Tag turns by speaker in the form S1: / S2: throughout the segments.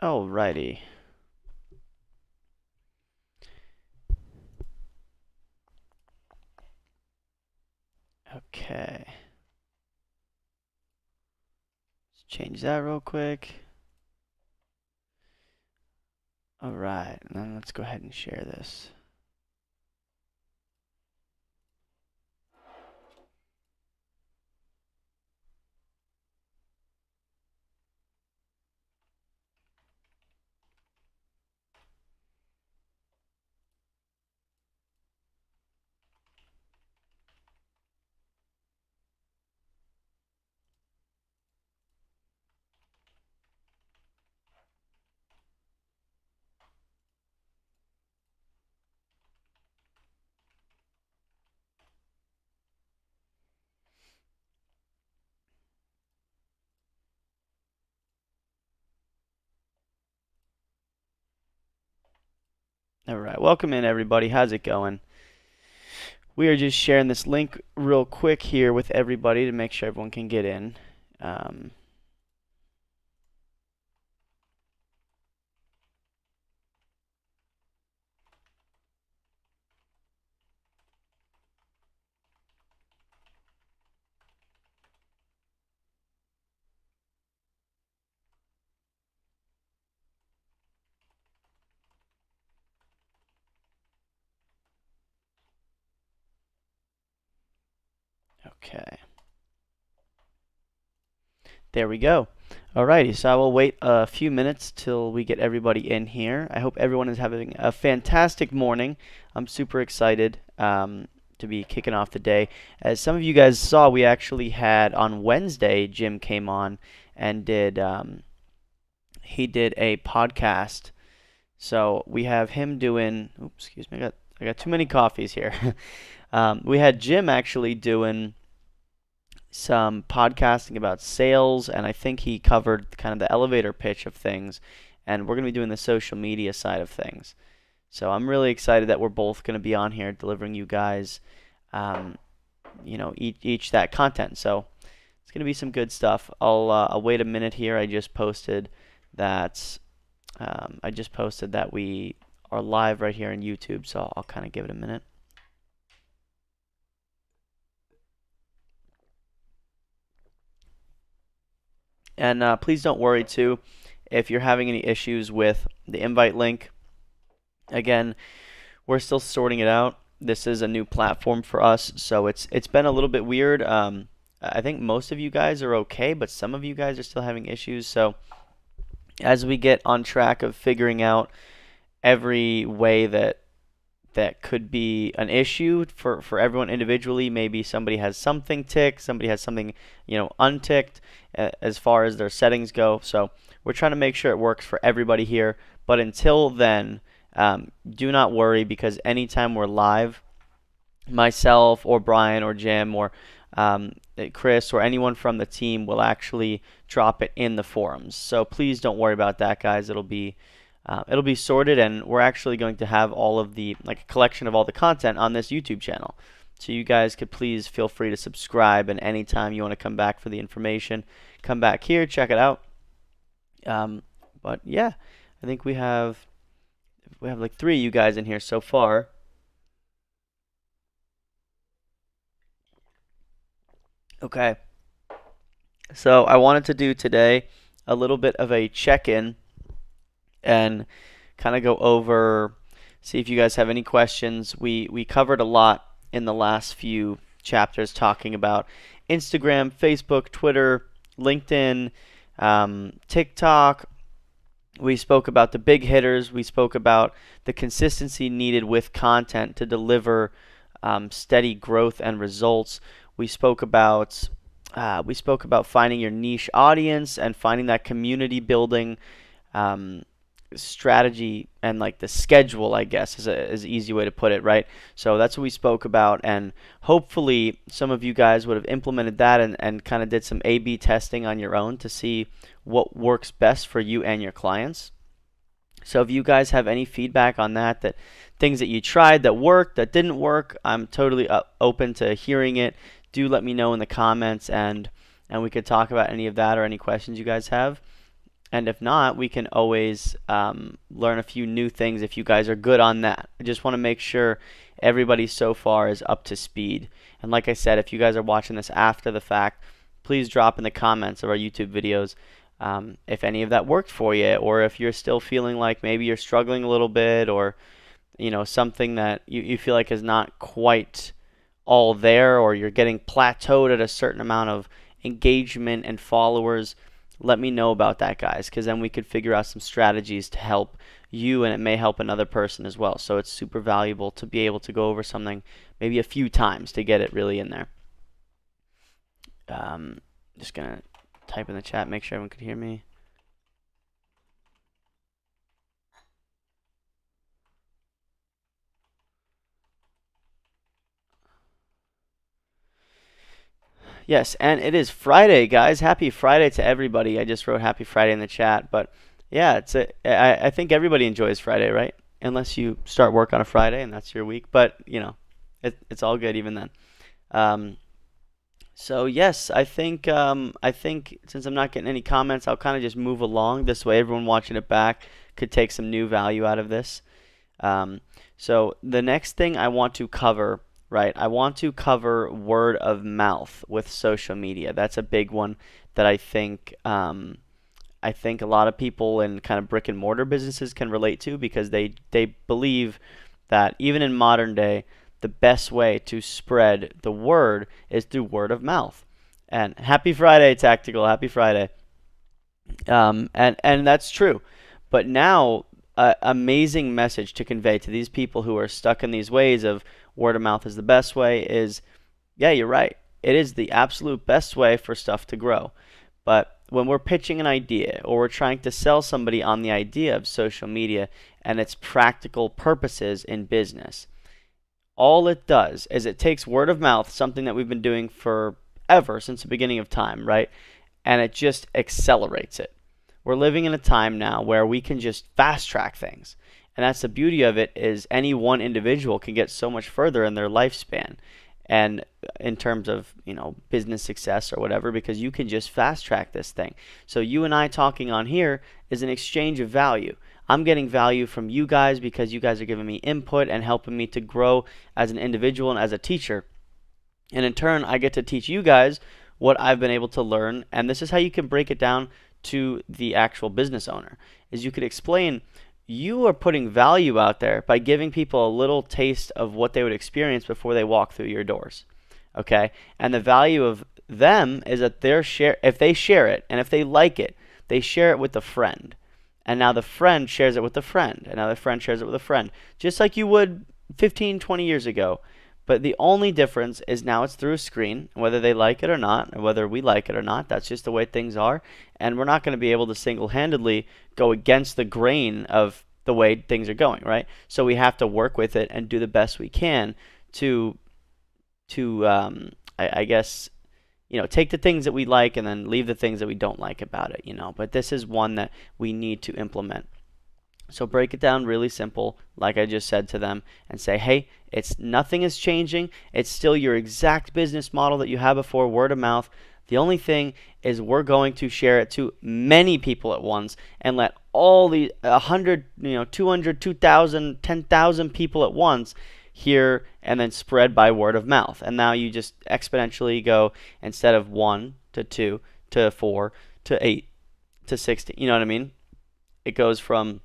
S1: Alrighty. Okay. Let's change that real quick. Alright, and then let's go ahead and share this. Alright, welcome in everybody. How's it going? We are just sharing this link real quick here with everybody to make sure everyone can get in. Okay. There we go. Alrighty, so I will wait a few minutes till we get everybody in here. I hope everyone is having a fantastic morning. I'm super excited to be kicking off the day. As some of you guys saw, we actually had on Wednesday, Jim came on and he did a podcast. So we have him doing, oops, excuse me, I got too many coffees here. We had Jim actually doing some podcasting about sales, and I think he covered kind of the elevator pitch of things, and we're going to be doing the social media side of things. So I'm really excited that we're both going to be on here delivering you guys, each that content. So it's going to be some good stuff. I'll wait a minute here. I just posted that we are live right here on YouTube, so I'll kind of give it a minute. And please don't worry too if you're having any issues with the invite link. Again, we're still sorting it out. This is a new platform for us, so it's been a little bit weird. I think most of you guys are okay, but some of you guys are still having issues. So as we get on track of figuring out every way that could be an issue for everyone individually. Maybe somebody has something ticked, somebody has something, unticked as far as their settings go. So we're trying to make sure it works for everybody here. But until then, do not worry, because anytime we're live, myself or Brian or Jim or Chris or anyone from the team will actually drop it in the forums. So please don't worry about that, guys. It'll be sorted, and we're actually going to have all of the, like, a collection of all the content on this YouTube channel. So you guys could please feel free to subscribe, and anytime you want to come back for the information, come back here, check it out. But yeah, I think we have like 3 of you guys in here so far. Okay. So I wanted to do today a little bit of a check-in and kind of go over, see if you guys have any questions. We covered a lot in the last few chapters, talking about Instagram, Facebook, Twitter, LinkedIn, TikTok. We spoke about the big hitters. We spoke about the consistency needed with content to deliver steady growth and results. We spoke about finding your niche audience and finding that community building strategy, and like the schedule, I guess, is an easy way to put it, right? So that's what we spoke about, and hopefully some of you guys would have implemented that and kind of did some A/B testing on your own to see what works best for you and your clients. So if you guys have any feedback on that things that you tried that worked, that didn't work, I'm totally open to hearing it. Do let me know in the comments, and we could talk about any of that or any questions you guys have. And if not, we can always learn a few new things if you guys are good on that. I just want to make sure everybody so far is up to speed. And like I said, if you guys are watching this after the fact, please drop in the comments of our YouTube videos if any of that worked for you, or if you're still feeling like maybe you're struggling a little bit, or something that you feel like is not quite all there, or you're getting plateaued at a certain amount of engagement and followers. Let me know about that, guys, because then we could figure out some strategies to help you, and it may help another person as well. So it's super valuable to be able to go over something maybe a few times to get it really in there. Just going to type in the chat, make sure everyone could hear me. Yes, and it is Friday, guys. Happy Friday to everybody. I just wrote Happy Friday in the chat, but yeah, I think everybody enjoys Friday, right? Unless you start work on a Friday and that's your week, but it's all good even then. So yes, I think since I'm not getting any comments, I'll kind of just move along. This way, everyone watching it back could take some new value out of this. So the next thing I want to cover. Right, I want to cover word of mouth with social media. That's a big one that I think a lot of people in kind of brick and mortar businesses can relate to, because they believe that even in modern day, the best way to spread the word is through word of mouth. And happy Friday, Tactical. Happy Friday. And that's true. But now, amazing message to convey to these people who are stuck in these ways of word of mouth is the best way is, yeah, you're right. It is the absolute best way for stuff to grow. But when we're pitching an idea, or we're trying to sell somebody on the idea of social media and its practical purposes in business, all it does is it takes word of mouth, something that we've been doing forever, since the beginning of time, right? And it just accelerates it. We're living in a time now where we can just fast track things. And that's the beauty of it, is any one individual can get so much further in their lifespan, and in terms of business success or whatever, because you can just fast track this thing. So you and I talking on here is an exchange of value. I'm getting value from you guys because you guys are giving me input and helping me to grow as an individual and as a teacher. And in turn, I get to teach you guys what I've been able to learn. And this is how you can break it down to the actual business owner, is you could explain you are putting value out there by giving people a little taste of what they would experience before they walk through your doors. Okay? And the value of them is that if they share it, and if they like it, they share it with a friend. And now the friend shares it with a friend. And now the friend shares it with a friend. Just like you would 15, 20 years ago. But the only difference is now it's through a screen, whether they like it or not, or whether we like it or not. That's just the way things are. And we're not going to be able to single-handedly go against the grain of the way things are going, right? So we have to work with it and do the best we can to I guess, take the things that we like and then leave the things that we don't like about it, But this is one that we need to implement. So break it down really simple, like I just said to them, and say, hey, nothing is changing. It's still your exact business model that you had before, word of mouth. The only thing is we're going to share it to many people at once and let all the 100, 200, 2,000, 10,000 people at once hear, and then spread by word of mouth. And now you just exponentially go, instead of 1 to 2 to 4 to 8 to 16. You know what I mean? It goes from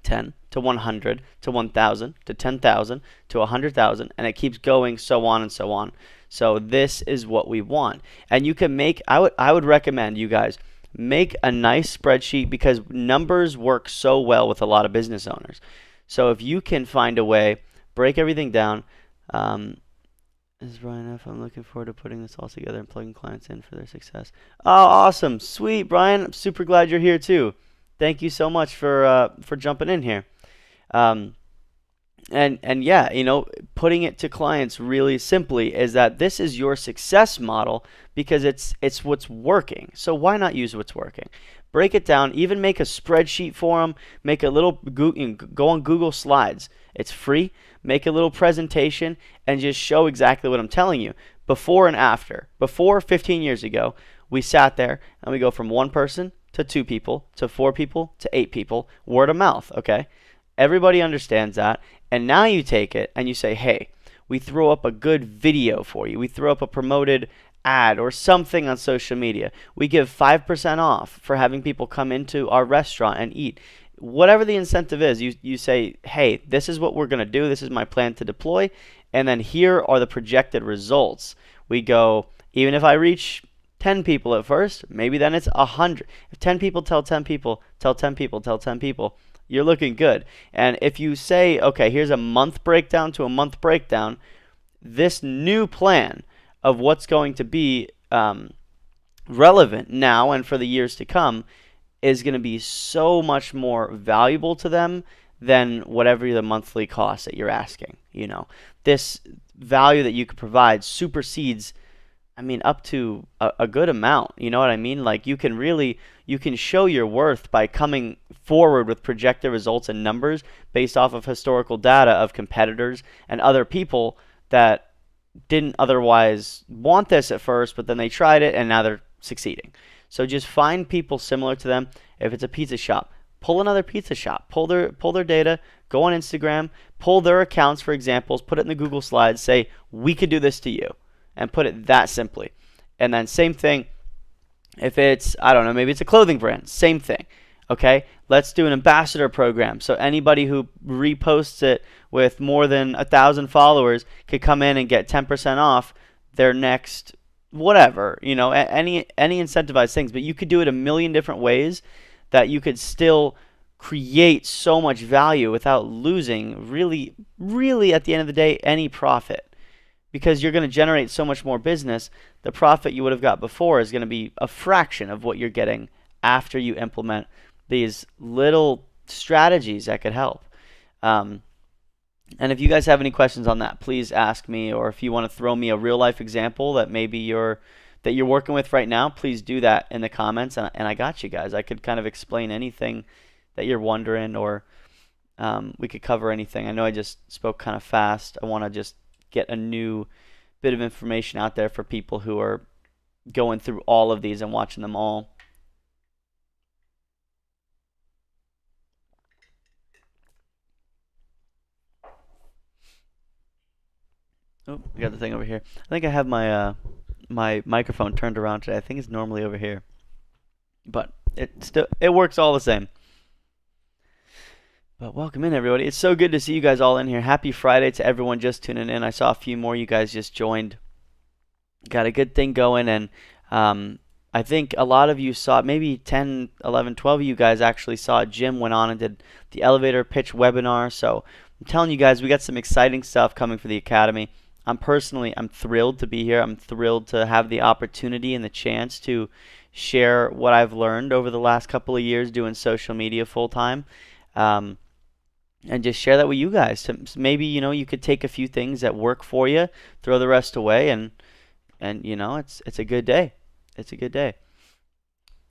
S1: 10 to 100 to 1,000 to 10,000 to 100,000, and it keeps going, so on and so on. So this is what we want. And you can I would recommend you guys make a nice spreadsheet, because numbers work so well with a lot of business owners. So if you can find a way, break everything down. This is Brian F. I'm looking forward to putting this all together and plugging clients in for their success. Oh, awesome. Sweet, Brian. I'm super glad you're here too. Thank you so much for jumping in here. And yeah, putting it to clients really simply is that this is your success model, because it's what's working. So why not use what's working? Break it down, even make a spreadsheet for them, make a little, go on Google Slides. It's free. Make a little presentation and just show exactly what I'm telling you. Before and after. Before, 15 years ago, we sat there and we go from 1 person to 2 people to 4 people to 8 people, word of mouth, okay? Everybody understands that. And now you take it and you say, hey, we throw up a good video for you. We throw up a promoted ad or something on social media. We give 5% off for having people come into our restaurant and eat. Whatever the incentive is, you say, hey, this is what we're going to do. This is my plan to deploy. And then here are the projected results. We go, even if I reach 10 people at first, maybe then it's 100. If 10 people tell 10 people, tell 10 people, tell 10 people, you're looking good. And if you say, okay, here's a month breakdown to a month breakdown, this new plan of what's going to be relevant now and for the years to come is going to be so much more valuable to them than whatever the monthly cost that you're asking. This value that you could provide supersedes, up to a good amount. You know what I mean? Like you can show your worth by coming forward with projected results and numbers based off of historical data of competitors and other people that didn't otherwise want this at first, but then they tried it and now they're succeeding. So just find people similar to them. If it's a pizza shop, pull another pizza shop, pull their data, go on Instagram, pull their accounts for examples, put it in the Google Slides, say, we could do this to you, and put it that simply. And then same thing, if it's, I don't know, maybe it's a clothing brand, same thing. Okay, let's do an ambassador program. So anybody who reposts it with more than 1,000 followers could come in and get 10% off their next whatever, any incentivized things. But you could do it a million different ways that you could still create so much value without losing really, really at the end of the day any profit. Because you're going to generate so much more business, the profit you would have got before is going to be a fraction of what you're getting after you implement these little strategies that could help. And if you guys have any questions on that, please ask me. Or if you want to throw me a real life example that maybe you're working with right now, please do that in the comments. And I got you guys. I could kind of explain anything that you're wondering, or we could cover anything. I know I just spoke kind of fast. I want to just get a new bit of information out there for people who are going through all of these and watching them all. Oh, we got the thing over here. I think I have my my microphone turned around today. I think it's normally over here, but it works all the same. But welcome in, everybody. It's so good to see you guys all in here. Happy Friday to everyone just tuning in. I saw a few more you guys just joined. Got a good thing going, and I think a lot of you saw, maybe 10, 11, 12 of you guys actually saw Jim went on and did the elevator pitch webinar. So I'm telling you guys, we got some exciting stuff coming for the Academy. I'm thrilled to be here. I'm thrilled to have the opportunity and the chance to share what I've learned over the last couple of years doing social media full time. And just share that with you guys. So maybe, you could take a few things that work for you, throw the rest away, and it's a good day. It's a good day.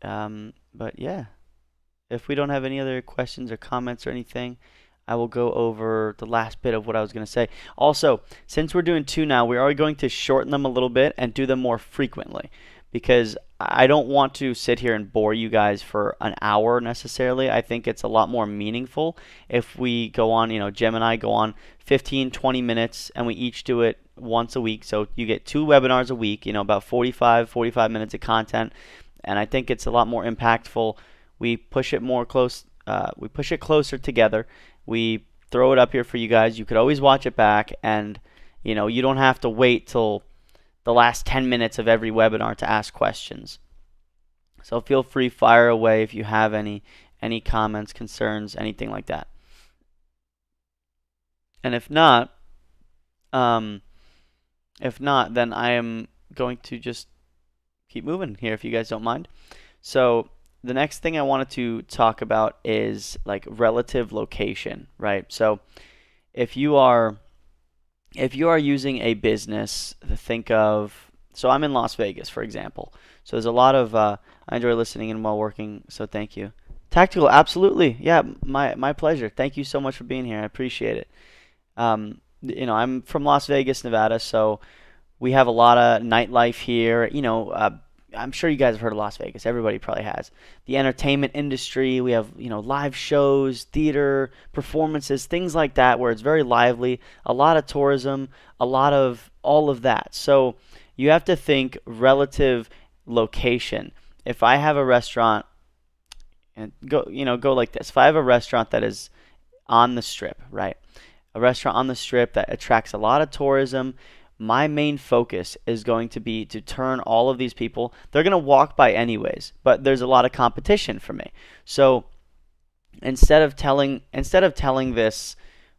S1: But yeah, if we don't have any other questions or comments or anything, I will go over the last bit of what I was going to say. Also, since we're doing 2 now, we are going to shorten them a little bit and do them more frequently, because I don't want to sit here and bore you guys for an hour necessarily. I think it's a lot more meaningful if we go on, Jim and I go on 15, 20 minutes, and we each do it once a week. So you get 2 webinars a week, about 45 minutes of content, and I think it's a lot more impactful. We push it we push it closer together. We throw it up here for you guys. You could always watch it back, and you don't have to wait till the last 10 minutes of every webinar to ask questions. So feel free, fire away if you have any comments, concerns, anything like that. And if not, then I am going to just keep moving here if you guys don't mind. So the next thing I wanted to talk about is like relative location, right? So if you are using a business, think of, so I'm in Las Vegas, for example. So there's a lot of, I enjoy listening in while working, so thank you. Tactical, absolutely. Yeah, my pleasure. Thank you so much for being here. I appreciate it. I'm from Las Vegas, Nevada, so we have a lot of nightlife here. I'm sure you guys have heard of Las Vegas. Everybody probably has. The entertainment industry, we have, live shows, theater, performances, things like that where it's very lively, a lot of tourism, a lot of all of that. So you have to think relative location. If I have a restaurant and go like this. If I have a restaurant that is on the strip, right? A restaurant on the strip that attracts a lot of tourism, my main focus is going to be to turn all of these people, they're going to walk by anyways, but there's a lot of competition for me. So instead of telling this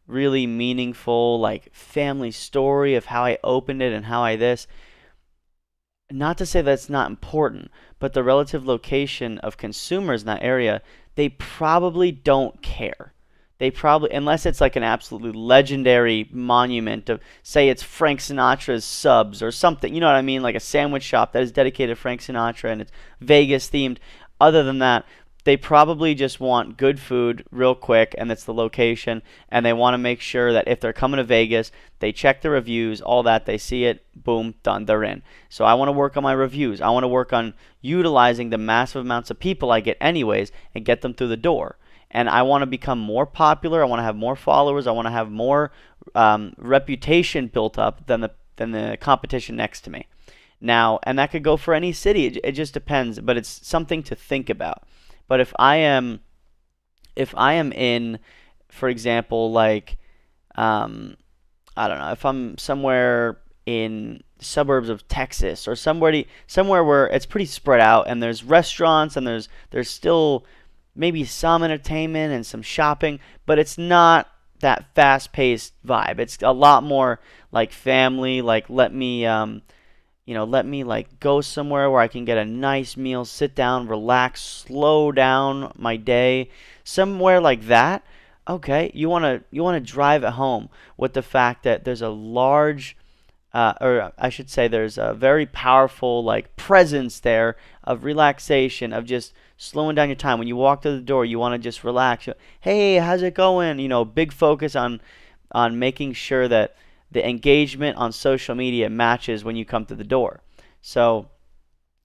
S1: really meaningful like family story of how I opened it and how I this, not to say that's not important, but the relative location of consumers in that area, they probably don't care. They probably, unless it's like an absolutely legendary monument of, say it's Frank Sinatra's Subs or something, you know what I mean? Like a sandwich shop that is dedicated to Frank Sinatra and it's Vegas themed. Other than that, they probably just want good food real quick, and it's the location, and they want to make sure that if they're coming to Vegas, they check the reviews, all that, they see it, boom, done, they're in. So I want to work on my reviews. I want to work on utilizing the massive amounts of people I get anyways and get them through the door. And I want to become more popular. I want to have more followers. I want to have more reputation built up than the competition next to me. Now, and that could go for any city. It just depends, but it's something to think about. But if I am in, for example, like I don't know, if I'm somewhere in suburbs of Texas or somewhere where it's pretty spread out and there's restaurants and there's still maybe some entertainment and some shopping, but it's not that fast-paced vibe. It's a lot more like family, like let me like go somewhere where I can get a nice meal, sit down, relax, slow down my day, somewhere like that. Okay, you want to drive it home with the fact that there's a large, or I should say, there's a very powerful like presence there of relaxation, of just slowing down your time. When you walk to the door, you want to just relax. Hey, how's it going? Big focus on making sure that the engagement on social media matches when you come to the door. So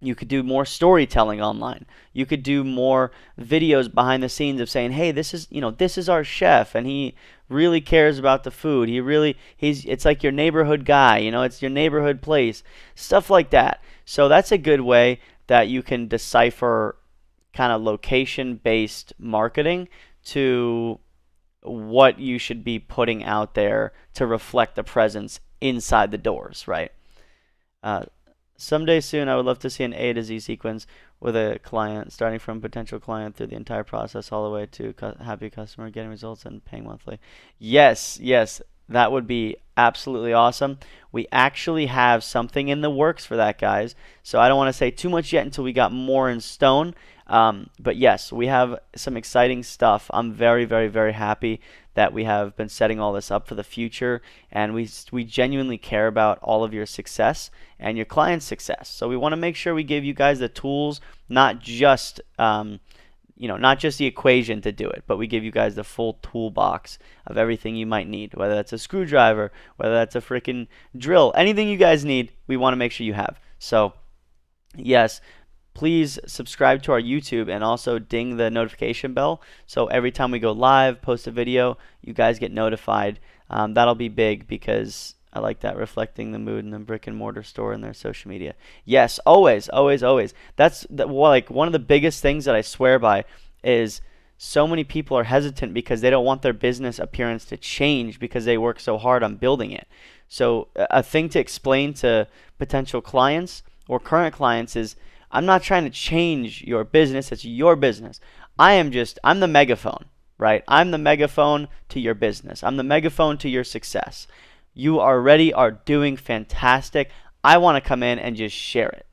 S1: you could do more storytelling online. You could do more videos behind the scenes of saying, "Hey, this is our chef and he really cares about the food. It's like your neighborhood guy, it's your neighborhood place." Stuff like that. So that's a good way that you can decipher kind of location-based marketing to what you should be putting out there to reflect the presence inside the doors, right? Someday soon, I would love to see an A to Z sequence with a client, starting from potential client through the entire process all the way to happy customer getting results and paying monthly. Yes, that would be absolutely awesome. We actually have something in the works for that, guys. So I don't want to say too much yet until we got more in stone. But yes, we have some exciting stuff. I'm very, very, very happy that we have been setting all this up for the future, and we genuinely care about all of your success and your clients' success. So we want to make sure we give you guys the tools, not just not just the equation to do it, but we give you guys the full toolbox of everything you might need, whether that's a screwdriver, whether that's a freaking drill, anything you guys need, we want to make sure you have. So yes, please subscribe to our YouTube and also ding the notification bell. So every time we go live, post a video, you guys get notified. That'll be big because I like that, reflecting the mood in the brick and mortar store and their social media. Yes, always, always, always. That's like one of the biggest things that I swear by is so many people are hesitant because they don't want their business appearance to change because they work so hard on building it. So a thing to explain to potential clients or current clients is, I'm not trying to change your business. It's your business. I'm the megaphone, right? I'm the megaphone to your business. I'm the megaphone to your success. You already are doing fantastic. I want to come in and just share it.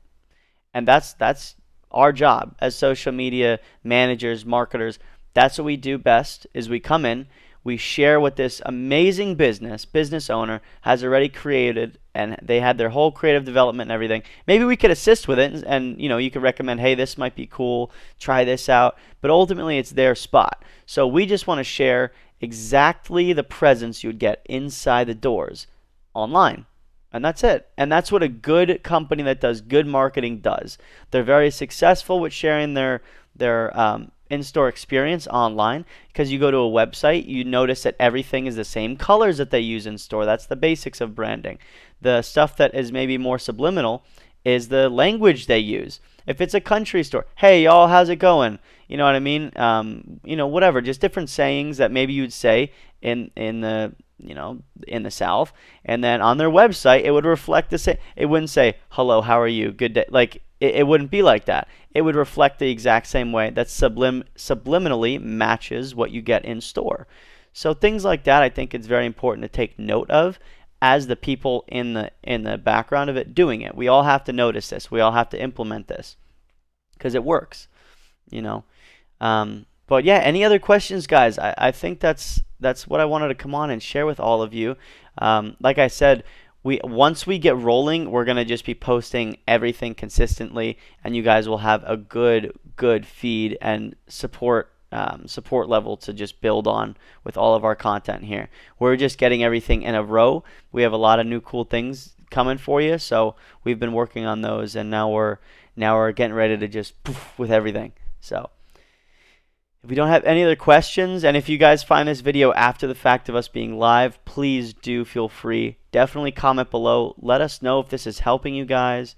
S1: And that's our job as social media managers, marketers. That's what we do best, is we come in, we share what this amazing business owner has already created, and they had their whole creative development and everything. Maybe we could assist with it, and you could recommend, hey, this might be cool, try this out. But ultimately, it's their spot. So we just want to share exactly the presence you would get inside the doors online. And that's it. And that's what a good company that does good marketing does. They're very successful with sharing their in-store experience online, because you go to a website, you notice that everything is the same colors that they use in store. That's the basics of branding. The stuff that is maybe more subliminal is the language they use. If it's a country store, hey y'all, how's it going? You know what I mean? Whatever, just different sayings that maybe you'd say in the in the South, and then on their website it would reflect the same. It wouldn't say hello, how are you, good day. Like it wouldn't be like that. It would reflect the exact same way. That subliminally matches what you get in store. So things like that, I think it's very important to take note of as the people in the background of it doing it. We all have to notice this. We all have to implement this because it works. You know. But yeah, any other questions, guys? I think that's what I wanted to come on and share with all of you. Like I said, once we get rolling, we're gonna just be posting everything consistently, and you guys will have a good feed and support level to just build on with all of our content here. We're just getting everything in a row. We have a lot of new cool things coming for you, so we've been working on those, and now we're getting ready to just poof with everything. So if we don't have any other questions, and if you guys find this video after the fact of us being live, please do feel free. Definitely comment below. Let us know if this is helping you guys.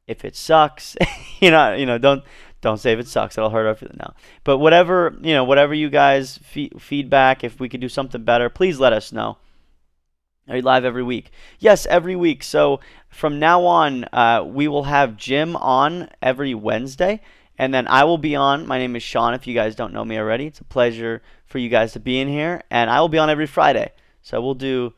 S1: If it sucks, don't say if it sucks. It'll hurt our feelings. No, but whatever you guys feedback. If we could do something better, please let us know. Are you live every week? Yes, every week. So from now on, we will have Jim on every Wednesday. And then I will be on. My name is Sean, if you guys don't know me already. It's a pleasure for you guys to be in here. And I will be on every Friday. So we'll do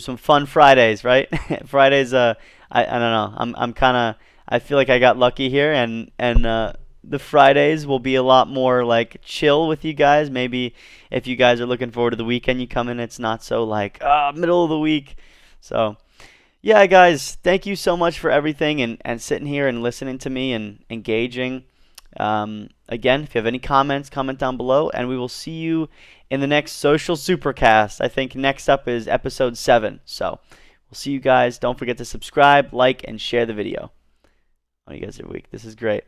S1: some fun Fridays, right? Fridays, I don't know. I feel like I got lucky here, and the Fridays will be a lot more like chill with you guys. Maybe if you guys are looking forward to the weekend, you come in, it's not so like middle of the week. So yeah, guys, thank you so much for everything and sitting here and listening to me and engaging. Again, if you have any comments, comment down below, and we will see you in the next Social Supercast. I think next up is episode 7. So we'll see you guys. Don't forget to subscribe, like, and share the video. Oh, you guys are weak. This is great.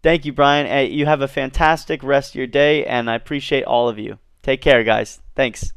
S1: Thank you, Brian. Hey, you have a fantastic rest of your day, and I appreciate all of you. Take care, guys. Thanks.